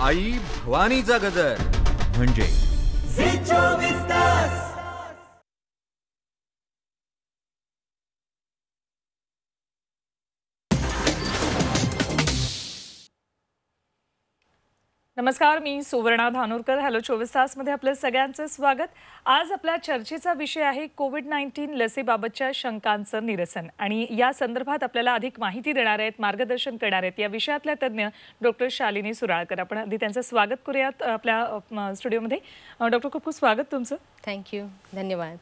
आई भवानीचा गजर म्हणजे झी 24 तास. नमस्कार, मी सुवर्णा धानोरकर. हॅलो 24 तासमध्ये आपलं सगळ्यांचं स्वागत. आज आपल्या चर्चेचा विषय आहे कोविड-19 लसीबाबतच्या शंकांचं निरसन. आणि या संदर्भात आपल्याला अधिक माहिती देणार आहेत, मार्गदर्शन करणार आहेत या विषयातल्या तज्ज्ञ डॉक्टर शालिनी सुराळकर. आपण आधी त्यांचं स्वागत करूयात आपल्या स्टुडिओमध्ये. डॉक्टर, खूप खूप स्वागत तुमचं. थँक्यू, धन्यवाद.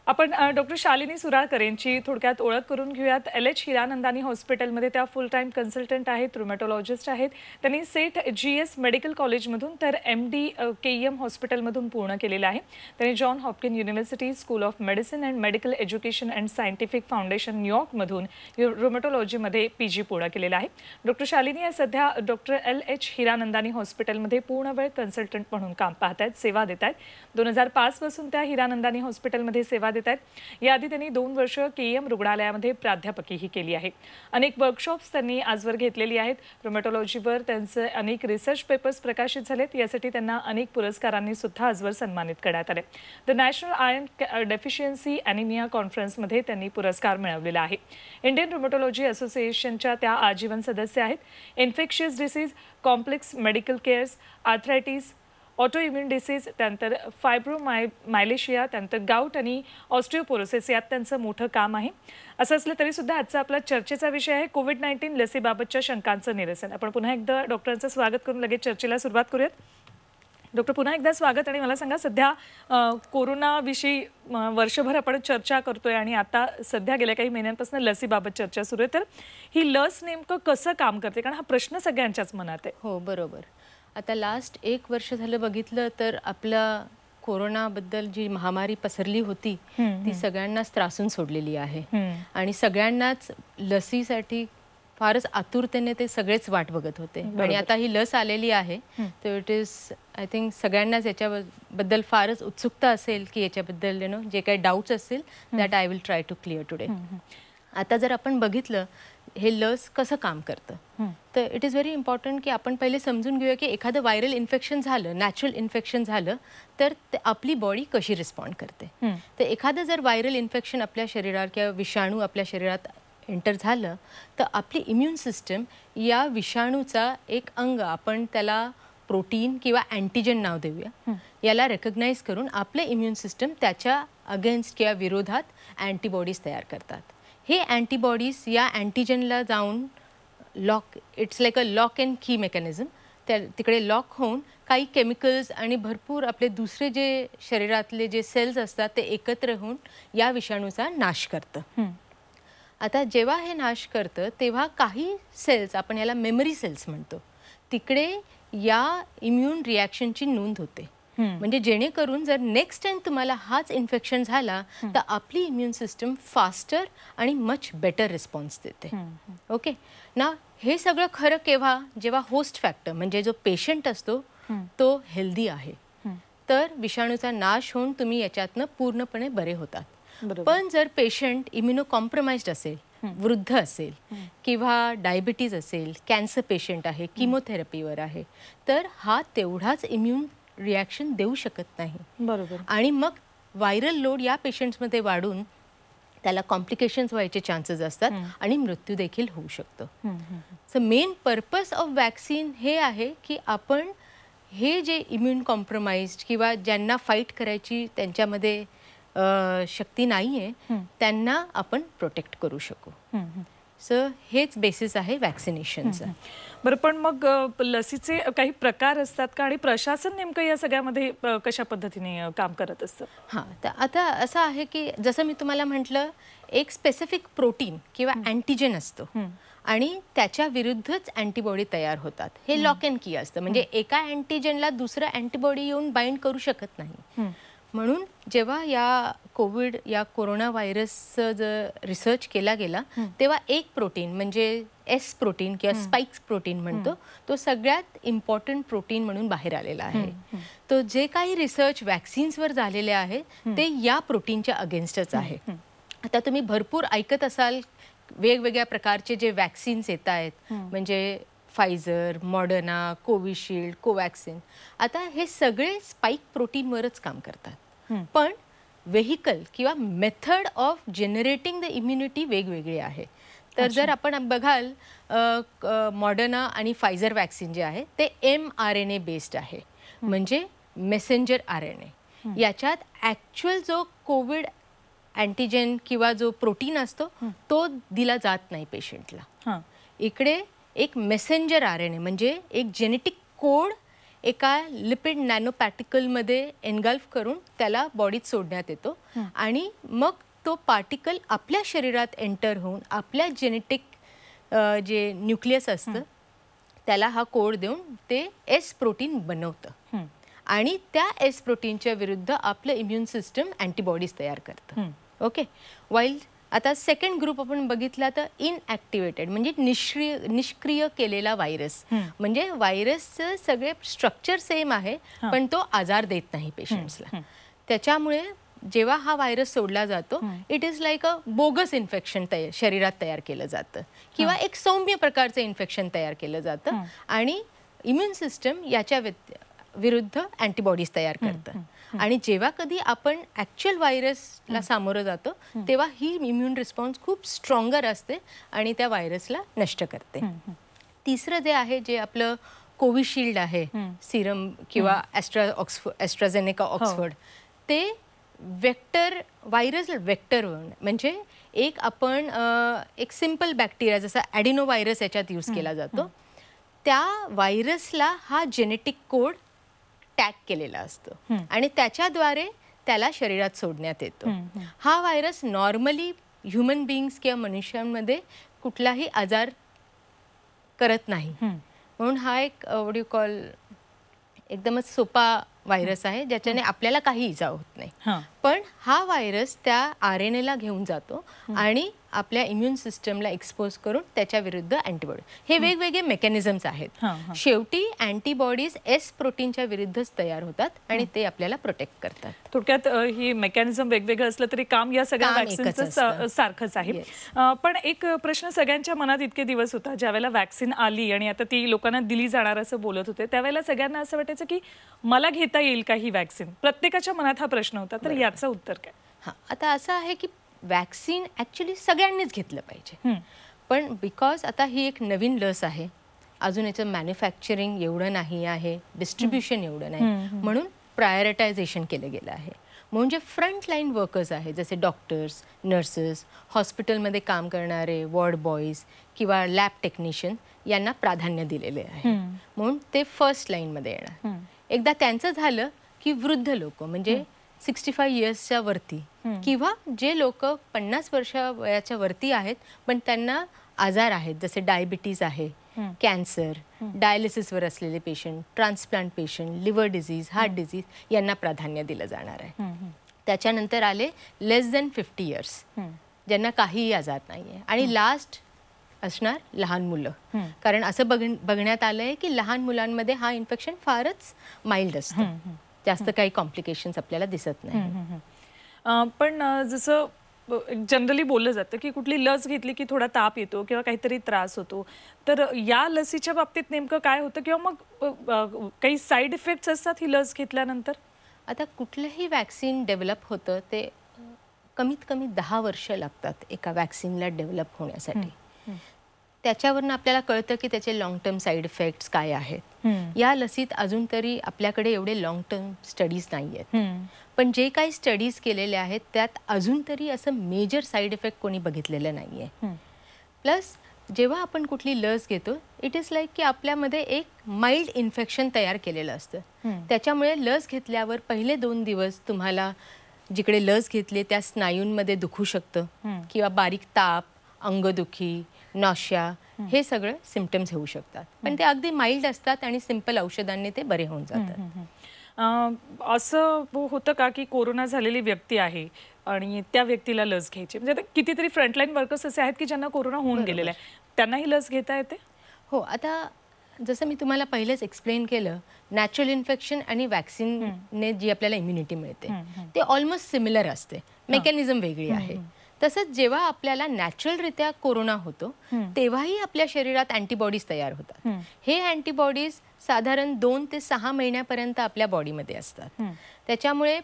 आपण डॉक्टर शालिनी सुराळकर यांची थोडक्यात ओळख करून घेऊयात. LH हिरानंदानी हॉस्पिटलमध्ये त्या फुल टाईम कन्सल्टंट आहेत, रुमॅटॉलॉजिस्ट आहेत. त्यांनी सेठ GS मेडिकल कॉलेजमधून तर MD KEM हॉस्पिटलमधून पूर्ण केलेलं आहे. त्यांनी John Hopkins University school of medicine and medical education and scientific foundation न्यूयॉर्कमधून रुमॅटॉलॉजीमध्ये PG पूर्ण केलेला आहे. डॉक्टर शालिनी या सध्या डॉक्टर LH हिरानंदानी हॉस्पिटलमध्ये पूर्णवेळ कन्सल्टंट म्हणून काम पाहत आहेत, सेवा देत आहेत. 2005 पासून त्या हिरानंदानी हॉस्पिटलमध्ये सेवा देत आहेत. याआधी त्यांनी 2 वर्ष KEM रुग्णालयामध्ये प्राध्यापकीही केली आहे. अनेक वर्कशॉप्स त्यांनी आजवर घेतलेली आहेत. रुमॅटॉलॉजीवर त्यांचे अनेक रिसर्च पेपर्स प्रकाशित झालेत. यासाठी त्यांना अनेक पुरस्कारांनी सुद्धा आजवर सन्मानित करण्यात आले. The national iron deficiency anaemia कॉन्फरन्समध्ये त्यांनी पुरस्कार मिळवलेला आहे. इंडियन रुमॅटॉलॉजी असोसिएशनच्या त्या आजीवन सदस्य आहेत. Infectious disease, complex medical CARES, arthritis, autoimmune disease, त्यानंतर फायब्रोमायलेशिया, त्यानंतर गाऊट आणि ऑस्टिओपोरोसिस यात त्यांचं मोठं काम आहे. असं असलं तरी सुद्धा आजचा आपला चर्चेचा विषय आहे कोविड-19 लसीबाबतच्या शंकांचं निरसन. आपण पुन्हा एकदा डॉक्टरांचं स्वागत करून लगेच चर्चेला सुरुवात करूयात. डॉक्टर, पुन्हा एकदा स्वागत. आणि मला सांगा, सध्या कोरोनाविषयी वर्षभर आपण चर्चा करतोय आणि आता सध्या गेल्या काही महिन्यांपासून लसीबाबत चर्चा सुरू आहे. तर ही लस नेमकं कसं काम करते, कारण हा प्रश्न सगळ्यांच्याच मनात आहे. हो, बरोबर. आता लास्ट 1 वर्ष झालं बघितलं तर आपल्या कोरोनाबद्दल जी महामारी पसरली होती ती सगळ्यांनाच त्रासून सोडलेली आहे. आणि सगळ्यांनाच लसीसाठी फारच आतुरतेने ते सगळेच वाट बघत होते. आणि आता ही लस आलेली आहे तर इट इज आय थिंक सगळ्यांनाच याच्याबद्दल फारच उत्सुकता असेल की याच्याबद्दल जे काही डाऊट्स असतील that I will try to clear today. आता जर आपण बघितलं हे लस कसं काम करतं तर इट इज व्हेरी इम्पॉर्टंट की आपण पहिले समजून घेऊया की एखादं व्हायरल इन्फेक्शन झालं, नॅचरल इन्फेक्शन झालं तर आपली बॉडी कशी रिस्पॉन्ड करते. तर एखादं जर व्हायरल इन्फेक्शन आपल्या शरीरात किंवा विषाणू आपल्या शरीरात एंटर झालं तर आपली इम्युन सिस्टम या विषाणूचा एक अंग, आपण त्याला प्रोटीन किंवा अँटीजन नाव देऊया, याला रेकग्नाइज करून आपले इम्युन सिस्टम त्याच्या अगेन्स्ट किंवा विरोधात अँटीबॉडीज तयार करतात. हे अँटीबॉडीज या अँटीजनला जाऊन it's like a lock and की मेकॅनिझम, तिकडे लॉक होऊन काही केमिकल्स आणि भरपूर आपले दुसरे जे शरीरातले जे सेल्स असतात ते एकत्र होऊन या विषाणूचा नाश करतं. आता जेव्हा हे नाश करतं तेव्हा काही सेल्स, आपण याला मेमरी सेल्स म्हणतो, तिकडे या इम्युन रिॲक्शनची नोंद होते. म्हणजे जेणेकरून जर नेक्स्ट टाइम तुम्हाला हाच इन्फेक्शन झाला तर आपली इम्युन सिस्टम फास्टर आणि मच बेटर रिस्पॉन्स देते. ओके ना, हे सगळं खरं केव्हा, जेव्हा होस्ट फॅक्टर म्हणजे जो पेशंट असतो तो हेल्दी आहे तर विषाणूचा नाश होऊन तुम्ही याच्यातनं पूर्णपणे बरे होतात. पण जर पेशंट इम्युनो कॉम्प्रोमाइज्ड असेल, वृद्ध असेल किंवा डायबिटीज असेल, कॅन्सर पेशंट आहे, किमोथेरपीवर आहे, तर हा तेवढाच इम्युन रिॲक्शन देऊ शकत नाही. बरोबर. आणि मग व्हायरल लोड या पेशंट्समध्ये वाढून त्याला कॉम्प्लिकेशन्स व्हायचे चान्सेस असतात आणि मृत्यू देखील होऊ शकतो. So main purpose of vaccine हे आहे की आपण हे जे इम्युन कॉम्प्रोमाइज्ड किंवा ज्यांना फाईट करायची त्यांच्यामध्ये शक्ती नाही आहे त्यांना आपण प्रोटेक्ट करू शकू. सो हेच बेसिस आहे वॅक्सिनेशनचं. बरं, पण मग लसीचे काही प्रकार असतात का, आणि प्रशासन नेमकं या सगळ्यामध्ये कशा पद्धतीने काम करत असतं? हां, तर आता असं आहे की जसं मी तुम्हाला म्हटलं, एक स्पेसिफिक प्रोटीन किंवा अँटीजन असतो आणि त्याच्या विरुद्धच अँटीबॉडी तयार होतात. हे लॉक अँड की असतं, म्हणजे एका अँटीजनला दुसरं अँटीबॉडी येऊन बाइंड करू शकत नाही. म्हणून जेव्हा या कोरोना व्हायरसचं जर रिसर्च केला गेला तेव्हा एक प्रोटीन म्हणजे एस प्रोटीन किंवा स्पाइक्स प्रोटीन म्हणतो, तो सगळ्यात इम्पॉर्टंट प्रोटीन म्हणून बाहेर आलेला आहे. तो जे काही रिसर्च वॅक्सिन्सवर झालेले आहे ते या प्रोटीनच्या अगेन्स्टच आहे. आता तुम्ही भरपूर ऐकत असाल वेगवेगळ्या प्रकारचे जे वॅक्सिन्स येत आहेत, म्हणजे फायझर, मॉडर्ना, कोविशिल्ड, कोवॅक्सिन, आता हे सगळे स्पाइक प्रोटीनवरच काम करतात. पण व्हेहिकल किंवा method of generating the immunity वेगवेगळी आहे. तर जर आपण बघाल मॉडर्ना आणि फायझर वॅक्सिन जे आहे ते mRNA बेस्ड आहे, म्हणजे मेसेंजर RNA. याच्यात ॲक्च्युअल जो कोविड अँटीजेन किंवा जो प्रोटीन असतो तो दिला जात नाही पेशंटला. इकडे एक मेसेंजर RNA म्हणजे एक जेनेटिक कोड एका लिपिड नॅनो पार्टिकलमध्ये एनगल्फ करून त्याला बॉडीत सोडण्यात येतो आणि मग तो पार्टिकल आपल्या शरीरात एंटर होऊन आपल्या जेनेटिक जे न्यूक्लियस असतं त्याला हा कोड देऊन ते S प्रोटीन बनवतं आणि त्या S प्रोटीनच्या विरुद्ध आपलं इम्युन सिस्टम अँटीबॉडीज तयार करतं. ओके. वाईल आता सेकंड ग्रुप आपण बघितला तर इनॲक्टिवेटेड म्हणजे निष्क्रिय केलेला व्हायरस, म्हणजे व्हायरसचं सगळे स्ट्रक्चर सेम आहे पण तो आजार देत नाही पेशंट्सला. त्याच्यामुळे जेव्हा हा व्हायरस सोडला जातो it is like a bogus infection शरीरात तयार केलं जातं किंवा एक सौम्य प्रकारचं इन्फेक्शन तयार केलं जातं आणि इम्युन सिस्टम याच्या विरुद्ध अँटीबॉडीज तयार करतं. आणि जेव्हा कधी आपण ॲक्च्युअल व्हायरसला सामोरं जातो तेव्हा ही इम्युन रिस्पॉन्स खूप स्ट्रॉंगर असते आणि त्या व्हायरसला नष्ट करते. तिसरं जे आहे जे आपलं कोविशिल्ड आहे सिरम किंवा ॲस्ट्राझेनेका ऑक्सफर्ड, ते वेक्टर व्हायरस वेक्टर म्हणजे एक आपण एक सिम्पल बॅक्टेरिया जसा ॲडिनो व्हायरस याच्यात यूज केला जातो, त्या व्हायरसला हा जेनेटिक कोड टॅग केलेला असतो आणि त्याच्याद्वारे त्याला शरीरात सोडण्यात येतो. हा व्हायरस नॉर्मली ह्युमन बिईंग्स किंवा मनुष्यांमध्ये कुठलाही आजार करत नाही, म्हणून हा एक व्हॉट यू कॉल एकदमच सोपा व्हायरस आहे ज्याच्याने आपल्याला काही इजा होत नाही. पण हा व्हायरस त्या RNAला घेऊन जातो आणि आपल्या इम्युन सिस्टमला एक्सपोज करून त्याच्या विरुद्ध अँटीबॉडी, हे वेगवेगळे मेकॅनिझम्स आहेत. शेवटी अँटीबॉडीज S प्रोटीनच्या विरुद्धच तयार होतात आणि ते आपल्याला प्रोटेक्ट करतात. थोडक्यात ही मेकॅनिझम वेगवेगळं असलं तरी काम या सगळ्या वॅक्सिनचं सारखंच आहे. पण एक प्रश्न सगळ्यांच्या मनात इतके दिवस होता ज्यावेळेला वॅक्सिन आली आणि आता ती लोकांना दिली जाणार असं बोलत होते, त्यावेळेला सगळ्यांना असं वाटायचं की मला घेता येईल का ही वॅक्सिन. प्रत्येकाच्या मनात हा प्रश्न होता, तर याचं उत्तर काय? आता असं आहे की वॅक्सिन ॲक्च्युली सगळ्यांनीच घेतलं पाहिजे, पण बिकॉज आता ही एक नवीन लस आहे, अजून याचं मॅन्युफॅक्चरिंग एवढं नाही आहे, डिस्ट्रीब्युशन एवढं नाही, म्हणून प्रायोरिटायझेशन केलं गेलं आहे. म्हणजे फ्रंटलाईन वर्कर्स आहे जसे डॉक्टर्स, नर्सेस, हॉस्पिटलमध्ये काम करणारे वॉर्ड बॉईज किंवा लॅब टेक्निशियन यांना प्राधान्य दिलेले आहे, म्हणून ते फर्स्ट लाईनमध्ये येणार. एकदा त्यांचं झालं की वृद्ध लोक म्हणजे 65 इयर्सच्या वरती किंवा जे लोक 50 वर्ष वयाच्या वरती आहेत पण त्यांना आजार आहेत जसे डायबिटीज आहे, कॅन्सर, डायलिसिसवर असलेले patient, transplant patient, liver disease, heart disease यांना प्राधान्य दिलं जाणार आहे. त्याच्यानंतर आले लेस दॅन 50 इयर्स ज्यांना काहीही आजार नाही आहे आणि लास्ट असणार लहान मुलं, कारण असं बघण्यात आलं आहे की लहान मुलांमध्ये हा इन्फेक्शन फारच माइल्ड असतं, जास्त काही कॉम्प्लिकेशन्स आपल्याला दिसत नाही. पण जसं जनरली बोललं जातं की कुठली लस घेतली की थोडा ताप येतो किंवा काहीतरी त्रास होतो, तर या लसीच्या बाबतीत नेमकं काय होतं किंवा मग काही साईड इफेक्ट्स असतात ही लस घेतल्यानंतर? आता कुठलंही वॅक्सिन डेव्हलप होतं ते कमीत कमी 10 वर्ष लागतात एका वॅक्सिनला डेव्हलप होण्यासाठी. त्याच्यावरनं आपल्याला कळतं की त्याचे लॉंग टर्म साईड इफेक्ट्स काय आहेत. या लसीत अजून तरी आपल्याकडे एवढे लॉंग टर्म स्टडीज नाही आहेत, पण जे काही स्टडीज केलेले आहेत त्यात अजून तरी असं मेजर साईड इफेक्ट कोणी बघितलेलं नाही आहे. प्लस जेव्हा आपण कुठली लस घेतो इट इज लाईक की आपल्यामध्ये एक माइल्ड इन्फेक्शन तयार केलेलं असतं, त्याच्यामुळे लस घेतल्यावर पहिले 2 दिवस तुम्हाला जिकडे लस घेतले त्या स्नायूंमध्ये दुखू शकतं किंवा बारीक ताप, अंगदुखी, नॉशिया हे सगळं सिम्पटम्स होऊ शकतात, पण ते अगदी माइल्ड असतात आणि सिंपल औषधांनी ते बरे होऊन जातात. असं होतं का की कोरोना झालेली व्यक्ती आहे आणि त्या व्यक्तीला लस घ्यायची, म्हणजे कितीतरी फ्रंटलाईन वर्कर्स असे आहेत की ज्यांना कोरोना होऊन गेलेला आहे, त्यांना ही लस घेता येते? हो, आता जसं मी तुम्हाला पहिलेच एक्सप्लेन केलं, नॅचरल इन्फेक्शन आणि वॅक्सिनने जी आपल्याला इम्युनिटी मिळते ते ऑलमोस्ट सिमिलर असते, मेकॅनिझम वेगळी आहे. तसंच जेव्हा आपल्याला नॅचरलरित्या कोरोना होतो तेव्हाही आपल्या शरीरात अँटीबॉडीज तयार होतात. हे अँटीबॉडीज साधारण 2 ते 6 महिन्यापर्यंत आपल्या बॉडीमध्ये असतात. त्याच्यामुळे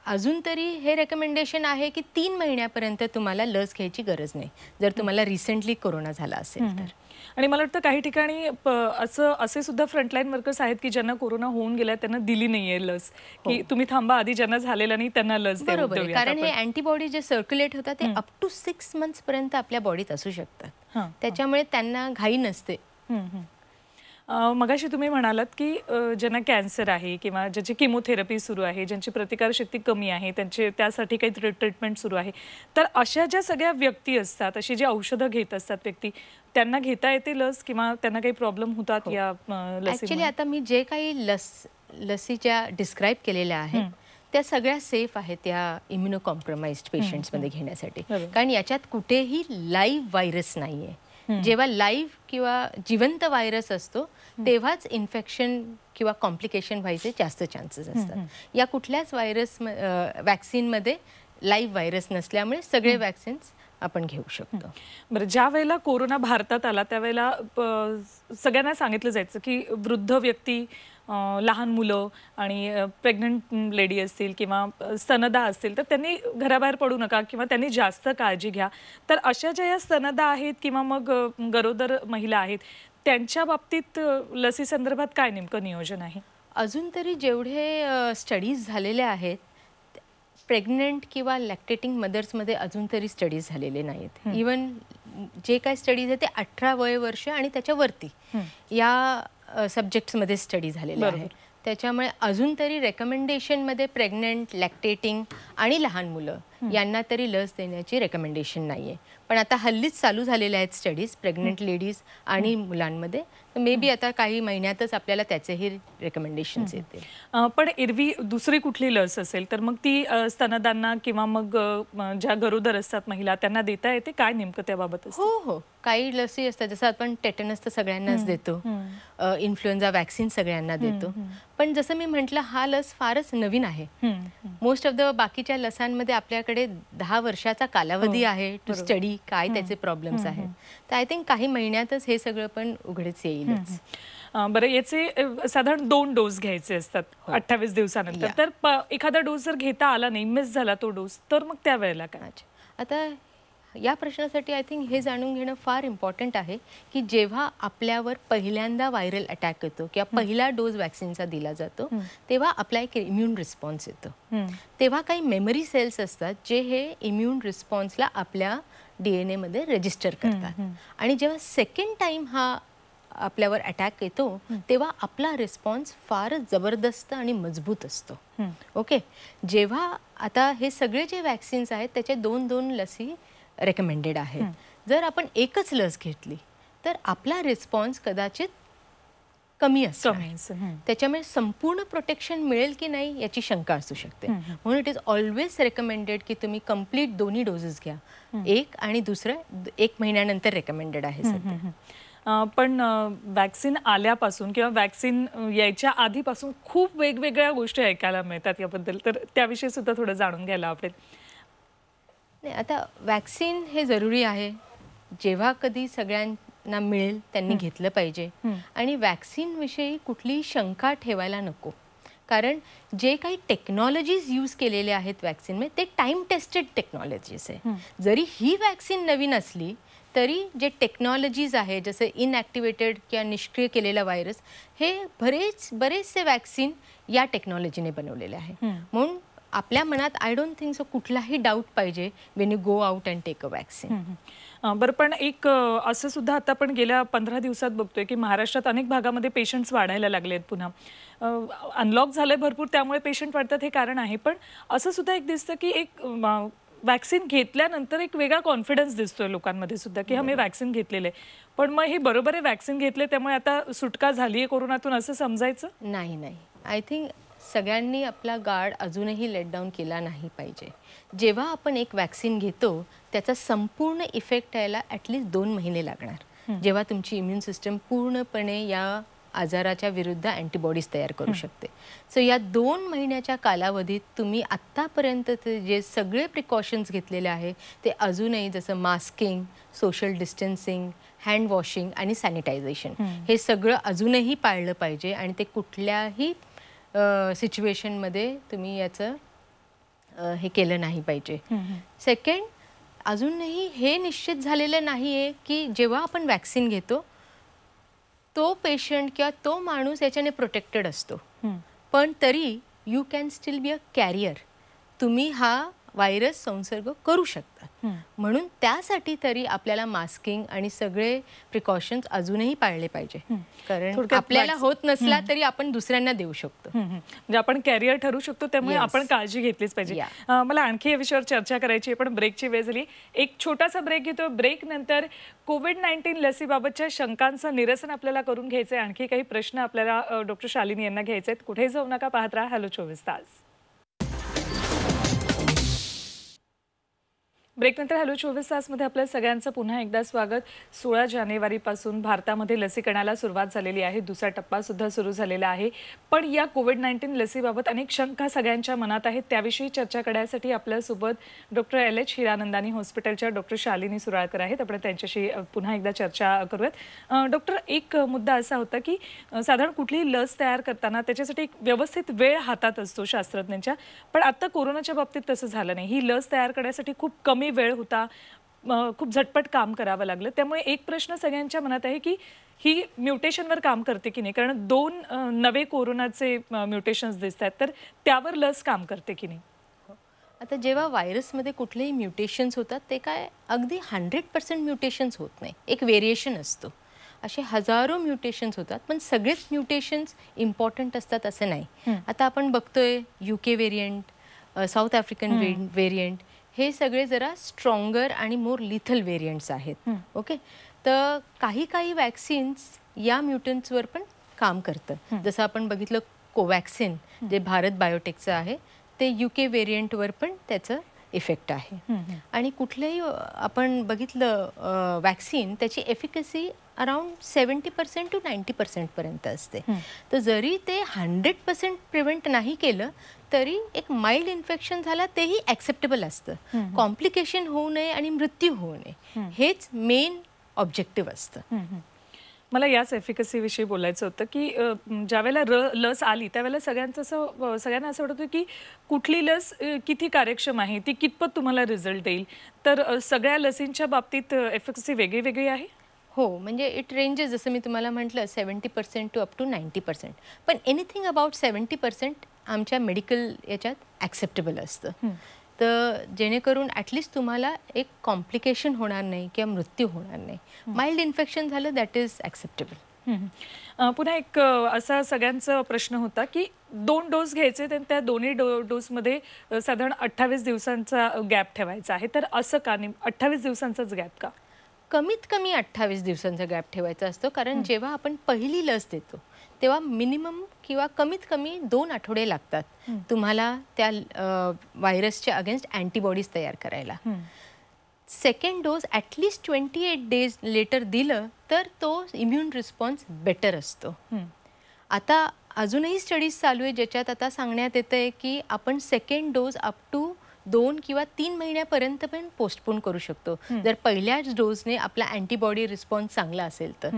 अजून तरी हे रेकमेंडेशन आहे की 3 महिन्यापर्यंत तुम्हाला लस घ्यायची गरज नाही जर तुम्हाला रिसेंटली कोरोना झाला असेल तर. आणि मला वाटतं काही ठिकाणी असे सुद्धा फ्रंटलाईन वर्कर्स आहेत की ज्यांना कोरोना होऊन गेला त्यांना दिली नाहीये लस, की तुम्ही थांबा आधी ज्यांना झालेलं नाही त्यांना लस बरोबर आहे. कारण हे अँटीबॉडी जे सर्क्युलेट होतात ते अप टू 6 मंथ्स पर्यंत आपल्या बॉडीत असू शकतात. त्याच्यामुळे त्यांना घाई नसते. मगाशी तुम्ही म्हणालात की ज्यांना कॅन्सर आहे किंवा ज्याची किमोथेरपी सुरू आहे, ज्यांची प्रतिकारशक्ती कमी आहे, त्यासाठी काही ट्रीटमेंट सुरू आहे, तर अशा ज्या सगळ्या व्यक्ती असतात, अशी जी औषधं घेत असतात व्यक्ती, त्यांना घेता येते लस किंवा त्यांना काही प्रॉब्लेम होतात या लसीमुळे? ऍक्च्युली आता मी जे काही लसीच्या डिस्क्राईब केलेल्या आहेत त्या सगळ्या सेफ आहेत त्या इम्युनो कॉम्प्रोमाइज्ड पेशंट्समध्ये घेण्यासाठी. कारण याच्यात कुठेही लाईव्ह व्हायरस नाहीये. जेव्हा लाईव्ह किंवा जिवंत व्हायरस असतो तेव्हाच इन्फेक्शन किंवा कॉम्प्लिकेशन व्हायचे जास्त चान्सेस असतात. या कुठल्याच वॅक्सिनमध्ये लाईव्ह व्हायरस नसल्यामुळे सगळे वॅक्सिन्स आपण घेऊ शकतो. बरं, ज्या वेळेला कोरोना भारतात आला त्यावेळेला सगळ्यांना सांगितलं जायचं की वृद्ध व्यक्ती, लहान मुलं आणि प्रेग्नंट लेडी असतील किंवा स्तनदा असतील तर त्यांनी घराबाहेर पडू नका किंवा त्यांनी जास्त काळजी घ्या. तर अशा ज्या या स्तनदा आहेत किंवा मग गरोदर महिला आहेत त्यांच्या बाबतीत लसी संदर्भात काय नेमकं नियोजन आहे? अजून तरी जेवढे स्टडीज झालेले आहेत प्रेग्नंट किंवा लॅक्टेटिंग मदर्समध्ये अजून तरी स्टडीज झालेले नाहीत. इवन जे काही स्टडीज आहेत ते 18 वर्ष आणि त्याच्यावरती या सब्जेक्ट्समध्ये स्टडी झालेले आहे. त्याच्यामुळे अजून तरी रेकमेंडेशनमध्ये प्रेग्नंट, लॅक्टेटिंग आणि लहान मुलं यांना तरी लस देण्याची रेकमेंडेशन नाही आहे. पण आता हल्लीच चालू झालेल्या आहेत स्टडीज प्रेग्नंट लेडीज आणि मुलांमध्ये. मे बी आता काही महिन्यातच आपल्याला त्याचेही रेकमेंडेशन्स येतील. पण एरवी दुसरी कुठली लस असेल तर मग ती स्तनदांना किंवा मग ज्या गरोदर असतात महिला त्यांना देता येते? काय नेमकं त्याबाबत? हो हो, काही लसी असतात जसं आपण टेटनस तर सगळ्यांनाच देतो, इन्फ्लुएन्झा वॅक्सिन सगळ्यांना देतो. पण जसं मी म्हटलं हा लस फारच नवीन आहे. मोस्ट ऑफ द बाकीच्या लसांमध्ये आपल्याकडे 10 वर्षाचा कालावधी आहे टू स्टडी काय त्याचे प्रॉब्लेम्स आहेत. तर आय थिंक काही महिन्यातच हे सगळं पण उघडच येईलच. बरं, याचे साधारण 2 डोस घ्यायचे असतात 28 दिवसानंतर. तर एखादा डोस जर घेता आला नाही, मिस झाला तो डोस, तर मग त्यावेळेला काय? आता या प्रश्नासाठी आय थिंक हे जाणून घेणं फार इम्पॉर्टंट आहे की जेव्हा आपल्यावर पहिल्यांदा व्हायरल अटॅक येतो किंवा पहिला डोस वॅक्सिनचा दिला जातो तेव्हा आपला एक इम्युन रिस्पॉन्स येतो. तेव्हा काही मेमरी सेल्स असतात जे हे इम्युन रिस्पॉन्सला आपल्या DNA मध्ये रजिस्टर करतात. आणि जेव्हा सेकंड टाइम हा आपल्यावर अटॅक येतो तेव्हा आपला रिस्पॉन्स फारच जबरदस्त आणि मजबूत असतो. ओके, जेव्हा आता हे सगळे जे वॅक्सिन्स आहेत त्याचे 2 लसी रेकमेंडेड आहे. जर आपण एकच लस घेतली तर आपला रिस्पॉन्स कदाचित कमी असतो. त्याच्यामुळे संपूर्ण प्रोटेक्शन मिळेल की नाही याची शंका असू शकते. म्हणून इट इज ऑलवेज रेकमेंडेड की तुम्ही कंप्लीट 2 डोसेस घ्या. एक आणि दुसरं 1 महिन्यानंतर रेकमेंडेड आहे सध्या. पण वॅक्सिन आल्यापासून किंवा वॅक्सिन यायच्या आधीपासून खूप वेगवेगळ्या गोष्टी ऐकायला मिळतात याबद्दल, तर त्याविषयी सुद्धा थोडं जाणून घ्यायला आवडेल. आता वॅक्सिन हे जरुरी आहे. जेव्हा कधी सगळ्यांना मिळेल त्यांनी घेतलं पाहिजे. आणि वॅक्सिन विषयी कुठलीही शंका ठेवायला नको. कारण जे काही टेक्नॉलॉजीज यूज केलेले आहेत वॅक्सिनमध्ये ते टाइम टेस्टेड टेक्नॉलॉजीज आहे. जरी ही वॅक्सिन नवीन असली तरी जे टेक्नॉलॉजीज आहे जसे इनॲक्टिवेटेड किंवा निष्क्रिय केलेला व्हायरस हे बरेचसे वॅक्सिन या टेक्नॉलॉजीने बनवलेले आहे. म्हणून आपल्या मनात आय डोंट थिंक सो कुठलाही डाऊट पाहिजे when you go out and take a vaccine. बरं, पण एक असं सुद्धा आता आपण गेल्या 15 दिवसात बघतोय की महाराष्ट्रात अनेक भागामध्ये पेशंट्स वाढायला लागले आहेत. पुन्हा अनलॉक झालंय भरपूर त्यामुळे पेशंट वाढतात हे कारण आहे. पण असं सुद्धा एक दिसतं की एक वॅक्सिन घेतल्यानंतर एक वेगळा कॉन्फिडन्स दिसतोय लोकांमध्ये सुद्धा की मी वॅक्सिन घेतलेलं आहे. पण मग हे बरोबर आहे वॅक्सिन घेतले त्यामुळे आता सुटका झाली आहे कोरोनातून असं समजायचं? नाही, आय थिंक सगळ्यांनी आपला गार्ड अजूनही लेट डाऊन केला नाही पाहिजे. जेव्हा आपण एक वॅक्सिन घेतो त्याचा संपूर्ण इफेक्ट यायला ॲटलिस्ट 2 महिने लागणार. जेव्हा तुमची इम्युन सिस्टम पूर्णपणे या आजाराच्या विरुद्ध अँटीबॉडीज तयार करू शकते. सो या 2 महिन्याच्या कालावधीत तुम्ही आत्तापर्यंत जे सगळे प्रिकॉशन्स घेतलेले आहे ते अजूनही, जसं masking, social distancing, hand washing आणि सॅनिटायझेशन, हे सगळं अजूनही पाळलं पाहिजे. आणि ते कुठल्याही सिच्युएशनमध्ये तुम्ही याचं हे केलं नाही पाहिजे. सेकंड, अजूनही हे निश्चित झालेलं नाही आहे की जेव्हा आपण वॅक्सिन घेतो तो पेशंट किंवा तो माणूस याच्याने प्रोटेक्टेड असतो, पण तरी you can still be a carrier. तुम्ही हा व्हायरस संसर्ग करू शकता. म्हणून त्यासाठी तरी आपल्याला मास्किंग आणि सगळे प्रिकॉशन्स अजूनही पाळले पाहिजे. कारण आपल्याला होत नसला तरी आपण दुसऱ्यांना देऊ शकतो. म्हणजे आपण कॅरियर ठरू शकतो, त्यामुळे आपण काळजी घेतलीच पाहिजे. मला आणखी या विषयावर चर्चा करायची आहे, पण ब्रेकची वेळ झाली. एक छोटासा ब्रेक घेतो. ब्रेक नंतर कोविड-19 लसीबाबतच्या शंकांचं निरसन आपल्याला करून घ्यायचंय. आणखी काही प्रश्न आपल्याला डॉक्टर शालिनी यांना घ्यायचे आहेत. कुठेही जाऊ नका, पाहत राहा हॅलो 24 तास. ब्रेकनंतर हॅलो 24 तासमध्ये आपल्या सगळ्यांचं पुन्हा एकदा स्वागत. 16 जानेवारीपासून भारतामध्ये लसीकरणाला सुरुवात झालेली आहे. दुसरा टप्पा सुद्धा सुरू झालेला आहे. पण या कोविड-19 लसीबाबत अनेक शंका सगळ्यांच्या मनात आहेत. त्याविषयी चर्चा करण्यासाठी आपल्यासोबत डॉक्टर LH हिरानंदानी हॉस्पिटलच्या डॉक्टर शालिनी सुराळकर आहेत. आपण त्यांच्याशी पुन्हा एकदा चर्चा करूयात. डॉक्टर, एक मुद्दा असा होता की साधारण कुठलीही लस तयार करताना त्याच्यासाठी एक व्यवस्थित वेळ हातात असतो शास्त्रज्ञांच्या, पण आता कोरोनाच्या बाबतीत तसं झालं नाही. ही लस तयार करण्यासाठी खूप कमी वेळ होता, खूप झटपट काम करावं लागलं. त्यामुळे एक प्रश्न सगळ्यांच्या मनात आहे की ही म्युटेशनवर काम करते की नाही, कारण 2 नवे कोरोनाचे म्युटेशन्स दिसत आहेत, तर त्यावर लस काम करते की नाही. आता जेव्हा व्हायरसमध्ये कुठलेही म्युटेशन्स होतात ते काय अगदी 100% म्युटेशन्स होत नाही, एक व्हेरिएशन असतो. असे हजारो म्युटेशन्स होतात, पण सगळेच म्युटेशन्स इम्पॉर्टंट असतात असं नाही. आता आपण बघतोय UK variant, south African variant, हे सगळे जरा स्ट्रॉंगर आणि मोर लिथल व्हेरियंट्स आहेत. ओके, तर काही वॅक्सिन्स या म्युटंट्सवर पण काम करतं. जसं आपण बघितलं कोवॅक्सिन जे भारत बायोटेकचं आहे, ते UK व्हेरियंटवर पण त्याचं इफेक्ट आहे. आणि कुठलंही आपण बघितलं वॅक्सिन, त्याची एफिकसी अराउंड 70% to 90% पर्यंत असते. तर जरी ते 100% प्रिव्हेंट नाही केलं तरी एक माइल्ड इन्फेक्शन झाला तेही ॲक्सेप्टेबल असतं. कॉम्प्लिकेशन होऊ नये आणि मृत्यू होऊ नये, हेच मेन ऑब्जेक्टिव्ह असतं. मला याच एफिकसीविषयी बोलायचं होतं की ज्यावेळेला लस आली त्यावेळेला सगळ्यांना असं वाटतं की कुठली लस किती कार्यक्षम आहे, ती कितपत तुम्हाला रिझल्ट देईल. तर सगळ्या लसींच्या बाबतीत एफिकसी वेगळी आहे. हो, म्हणजे इट रेंजेस, जसं मी तुम्हाला म्हटलं 70% टू अप टू 90%. पण एनिथिंग अबाउट 70% आमच्या मेडिकल याच्यात ॲक्सेप्टेबल असतं. तर जेणेकरून ॲटलिस्ट तुम्हाला एक कॉम्प्लिकेशन होणार नाही किंवा मृत्यू होणार नाही. माइल्ड इन्फेक्शन झालं दॅट इज ॲक्सेप्टेबल. पुन्हा एक असा सगळ्यांचा प्रश्न होता की 2 डोस घ्यायचे, तर त्या दोन्ही डोसमध्ये साधारण 28 दिवसांचा गॅप ठेवायचा आहे. तर असं का नाही, 28 दिवसांचाच गॅप का? कमीत कमी 28 दिवसांचा गॅप ठेवायचा असतो. कारण जेव्हा आपण पहिली लस देतो तेव्हा मिनिमम किंवा कमीत कमी 2 आठवडे लागतात तुम्हाला त्या व्हायरसच्या अगेन्स्ट अँटीबॉडीज तयार करायला. Second dose at least 28 days later दिलं तर तो इम्युन रिस्पॉन्स बेटर असतो. आता अजूनही स्टडीज चालू आहे ज्याच्यात आता सांगण्यात येतं आहे की आपण सेकंड डोस अप टू 2 किंवा 3 महिन्यापर्यंत पण पोस्टपोन करू शकतो जर पहिल्याच डोसने आपला अँटीबॉडी रिस्पॉन्स चांगला असेल तर.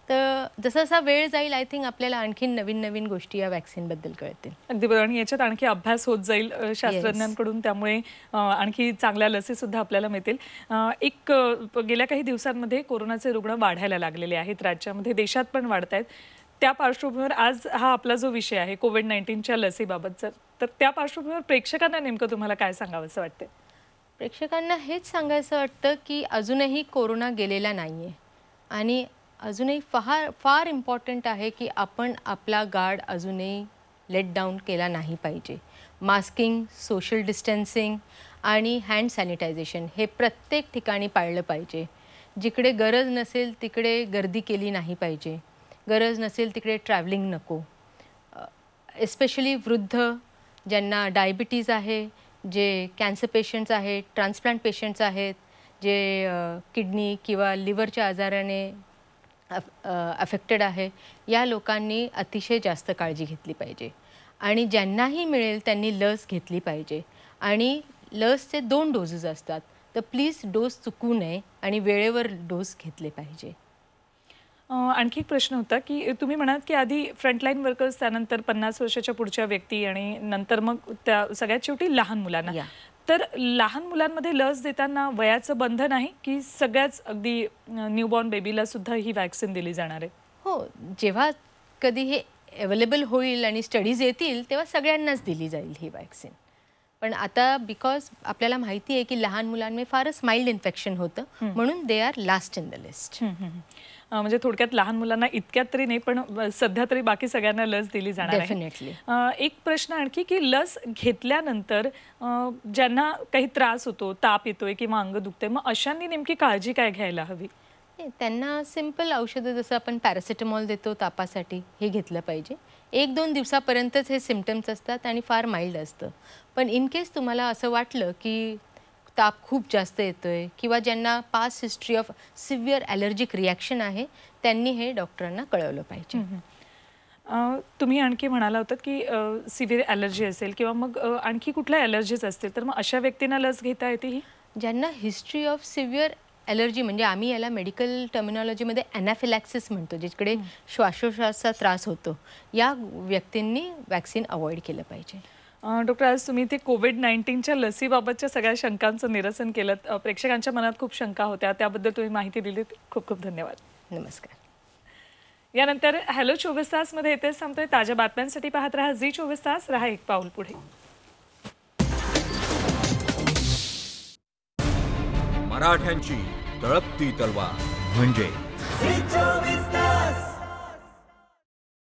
तर जसा वेळ जाईल आय थिंक आपल्याला आणखी नवीन गोष्टी या वॅक्सिनबद्दल कळतील. अगदी बरोबर. आणि याच्यात आणखी अभ्यास होत जाईल शास्त्रज्ञांकडून, त्यामुळे आणखी चांगल्या लसी सुद्धा आपल्याला मिळतील. एक गेल्या काही दिवसांमध्ये कोरोनाचे रुग्ण वाढायला लागलेले आहेत राज्यामध्ये, देशात पण वाढत आहेत. त्या पार्श्वभूमीवर आज हा आपला जो विषय आहे कोविड-19च्या लसीबाबतचा, तर त्या पार्श्वभूमीवर प्रेक्षकांना नेमकं तुम्हाला काय सांगावं असं वाटतं? प्रेक्षकांना हेच सांगायचं वाटतं की अजूनही कोरोना गेलेला नाही आहे आणि अजूनही फार इम्पॉर्टंट आहे की आपण आपला गार्ड अजूनही लेट डाऊन केला नाही पाहिजे. मास्किंग, सोशल डिस्टन्सिंग आणि हँड सॅनिटायझेशन हे प्रत्येक ठिकाणी पाळलं पाहिजे. जिकडे गरज नसेल तिकडे गर्दी केली नाही पाहिजे. गरज नसेल तिकडे ट्रॅव्हलिंग नको. एस्पेशली वृद्ध, ज्यांना डायबिटीज आहे, जे कॅन्सर पेशंट्स आहेत, ट्रान्सप्लांट पेशंट्स आहेत, जे किडनी किंवा लिव्हरच्या आजाराने अफेक्टेड आहे या लोकांनी अतिशय जास्त काळजी घेतली पाहिजे आणि ज्यांनाही मिळेल त्यांनी लस घेतली पाहिजे. आणि लसचे 2 डोसेस असतात, तर प्लीज डोस चुकू नये आणि वेळेवर डोस घेतले पाहिजे. आणखी एक प्रश्न होता की तुम्ही म्हणाल की आधी फ्रंटलाईन वर्कर्स, त्यानंतर 50 वर्षाच्या पुढच्या व्यक्ती आणि नंतर मग त्या सगळ्यात शेवटी लहान मुलांना. तर लहान मुलांमध्ये लस देताना वयाचं बंधन आहे की सगळ्याच अगदी न्यूबॉर्न बेबीला सुद्धा ही वॅक्सिन दिली जाणार आहे? हो, जेव्हा कधी हे अवेलेबल होईल आणि स्टडीज येतील तेव्हा सगळ्यांनाच दिली जाईल ही वॅक्सिन. पण आता बिकॉज आपल्याला माहिती आहे की लहान मुलांमध्ये फारच माइल्ड इन्फेक्शन होतं, म्हणून they are last in the list. म्हणजे थोडक्यात लहान मुलांना इतक्यात तरी नाही, पण सध्या तरी बाकी सगळ्यांना लस दिली जाणार आहे. डेफिनेटली. एक प्रश्न आणखी की लस घेतल्यानंतर ज्यांना काही त्रास होतो, ताप येतोय किंवा अंग दुखते, मग अशांनी नेमकी काळजी काय घ्यायला हवी? त्यांना सिंपल औषधं जसं आपण पॅरासिटामॉल देतो तापासाठी, हे घेतलं पाहिजे. 1-2 दिवसापर्यंतच हे सिम्पटम्स असतात आणि फार माइल्ड असतं. पण इन केस तुम्हाला असं वाटलं की ताप खूप जास्त येतोय किंवा ज्यांना past history of severe allergic reaction आहे, त्यांनी हे डॉक्टरांना कळवलं पाहिजे. तुम्ही आणखी म्हणाला होतात की सिव्हिअर ॲलर्जी असेल किंवा मग आणखी कुठल्या ॲलर्जीज असतील, तर मग अशा व्यक्तींना लस घेता येते ही? ज्यांना हिस्ट्री ऑफ सिव्हिअर ॲलर्जी, म्हणजे आम्ही याला मेडिकल टर्मिनॉलॉजीमध्ये ॲनाफिलॅक्सिस म्हणतो, जिकडे श्वासोश्वासाचा त्रास होतो, या व्यक्तींनी वॅक्सिन अवॉइड केलं पाहिजे. डॉक्टर, आज तुम्ही ते कोविड-19च्या लसीबाबतच्या सगळ्या शंकांचं निरसन केलं. प्रेक्षकांच्या मनात खूप शंका होत्या, त्याबद्दल तुम्ही माहिती दिली. खूप खूप धन्यवाद. नमस्कार. यानंतर हॅलो 24 तासमध्ये येतेच थांबतोय. ताज्या बातम्यांसाठी पाहत रहा झी 24 तास. रहा एक पाऊल पुढे. मराठ्यांची तळपती तलवार म्हणजे झी 24 तास.